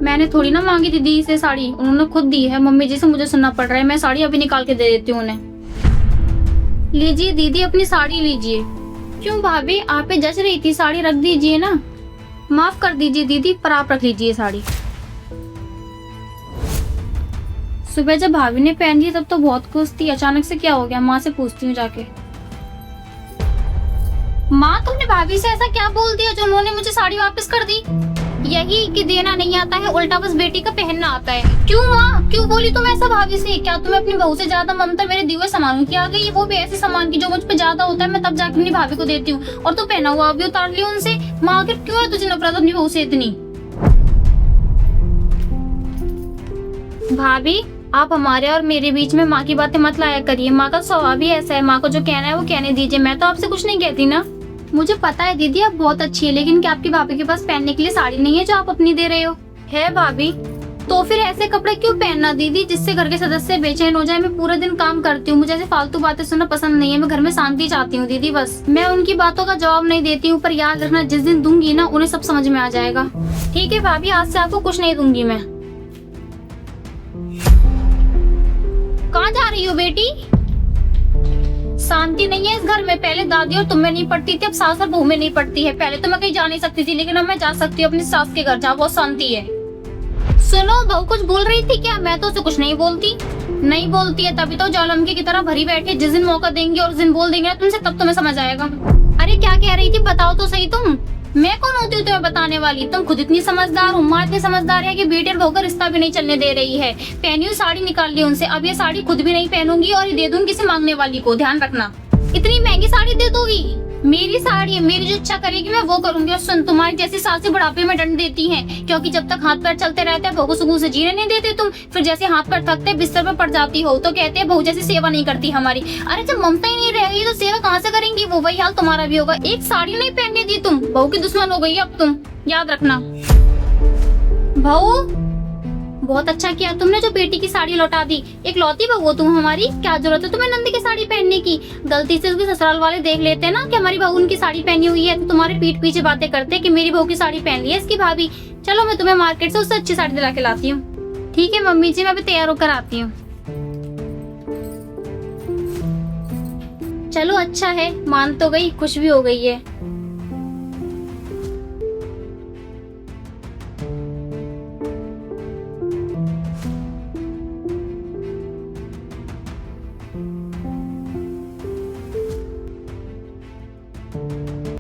मैंने थोड़ी ना मांगी दीदी से साड़ी, उन्होंने खुद दी है। मम्मी जी से मुझे सुनना पड़ रहा है, मैं साड़ी अभी निकाल के दे देती हूँ उन्हें। लीजिए दीदी अपनी साड़ी लीजिए। क्यों भाभी, आप पे जच रही थी साड़ी, रख दीजिए ना। माफ कर दीजिए दीदी, पर आप रख लीजिए साड़ी। सुबह जब भाभी ने पहन ली तब तो बहुत खुश थी, अचानक से क्या हो गया? माँ से पूछती हूँ जाके। माँ तुमने भाभी से ऐसा क्या बोल दिया जो उन्होंने मुझे साड़ी वापस कर दी? यही कि देना नहीं आता है, उल्टा बस बेटी का पहनना आता है। क्यों माँ, क्यों बोली तुम ऐसा भाभी से? क्या तुम्हें अपनी बहू से ज्यादा ममता मेरे दिए हुए सामानों की आ गई है? वो भी ऐसे सामान की जो मुझ पे ज्यादा होता है, मैं तब जाके अपनी भाभी को देती हूँ, और तू पहना हुआ अभी उतार लियो उनसे। माँ आखिर क्यों है तुझे नफरत अपनी बहू से इतनी? भाभी आप हमारे और मेरे बीच में माँ की बातें मत लाया करिए, माँ का स्वभाव ही ऐसा है, माँ को जो कहना है वो कहने दीजिए। मैं तो आपसे कुछ नहीं कहती ना। मुझे पता है दीदी आप बहुत अच्छी है, लेकिन क्या आपकी भाभी के पास पहनने के लिए साड़ी नहीं है जो आप अपनी दे रहे हो? है भाभी, तो फिर ऐसे कपड़े क्यों पहनना दीदी जिससे घर के सदस्य बेचैन हो जाए? मैं पूरे दिन काम करती हूँ, मुझे ऐसे फालतू बातें सुनना पसंद नहीं है। मैं घर में शांति चाहती हूँ दीदी, बस। मैं उनकी बातों का जवाब नहीं देती हूँ, पर याद रखना जिस दिन दूंगी ना उन्हें सब समझ में आ जाएगा। ठीक है भाभी, आज से आपको कुछ नहीं दूंगी मैं। कहाँ जा रही हो बेटी? शांति नहीं है इस घर में। पहले दादी और तुम में नहीं पड़ती थी, अब सास और बहू में नहीं पड़ती है। पहले तो मैं कहीं जा नहीं सकती थी, लेकिन अब मैं जा सकती हूँ अपनी सास के घर, जहाँ बहुत शांति है। सुनो, बहू कुछ बोल रही थी क्या? मैं तो उसे कुछ नहीं बोलती। नहीं बोलती है तभी तो ज्वालामुखी की तरह भरी बैठी। जिस दिन मौका देंगे और उस दिन बोल देंगे ना तुमसे, तब तुम्हें समझ आएगा। अरे क्या कह रही थी बताओ तो सही तुम। मैं कौन होती हूँ तुम्हें बताने वाली? तुम खुद इतनी समझदार हो, माँ इतनी समझदार है कि बेटे और बहू का रिश्ता भी नहीं चलने दे रही है। पहनी हुई साड़ी निकाल ली उनसे, अब ये साड़ी खुद भी नहीं पहनूंगी और ये दे दूंगी किसी मांगने वाली को। ध्यान रखना। इतनी महंगी साड़ी दे दोगी? मेरी साड़ी है, मेरी जो इच्छा करेगी मैं वो करूंगी। और सुन, तुम्हारी जैसी सासी बुढ़ापे में दंड देती हैं, क्योंकि जब तक हाथ पैर चलते रहते हैं बहू को सुकून से जीने नहीं देते तुम। फिर जैसे हाथ पैर थकते बिस्तर पर पड़ जाती हो तो कहते हैं बहू जैसी सेवा नहीं करती हमारी। अरे जब ममता ही नहीं रहेगी तो सेवा कहाँ से करेंगी? वो वही हाल तुम्हारा भी होगा। एक साड़ी नहीं पहनने दी तुम, बहू की दुश्मन हो गई अब तुम, याद रखना। बहू बहुत अच्छा किया तुमने जो बेटी की साड़ी लौटा दी। एक लौती बहू हो तुम हमारी, क्या जरूरत है तुम्हें नंदी की साड़ी पहनने की? गलती से उसके ससुराल वाले देख लेते ना कि हमारी बहू उनकी साड़ी पहनी हुई है, तो तुम्हारे पीठ पीछे बातें करते कि मेरी बहू की साड़ी पहन ली है इसकी भाभी। चलो मैं तुम्हें मार्केट से उससे अच्छी साड़ी दिला के लाती हूँ। ठीक है मम्मी जी, मैं अभी तैयार होकर आती हूँ। चलो अच्छा है, मान तो गई, खुश भी हो गई है।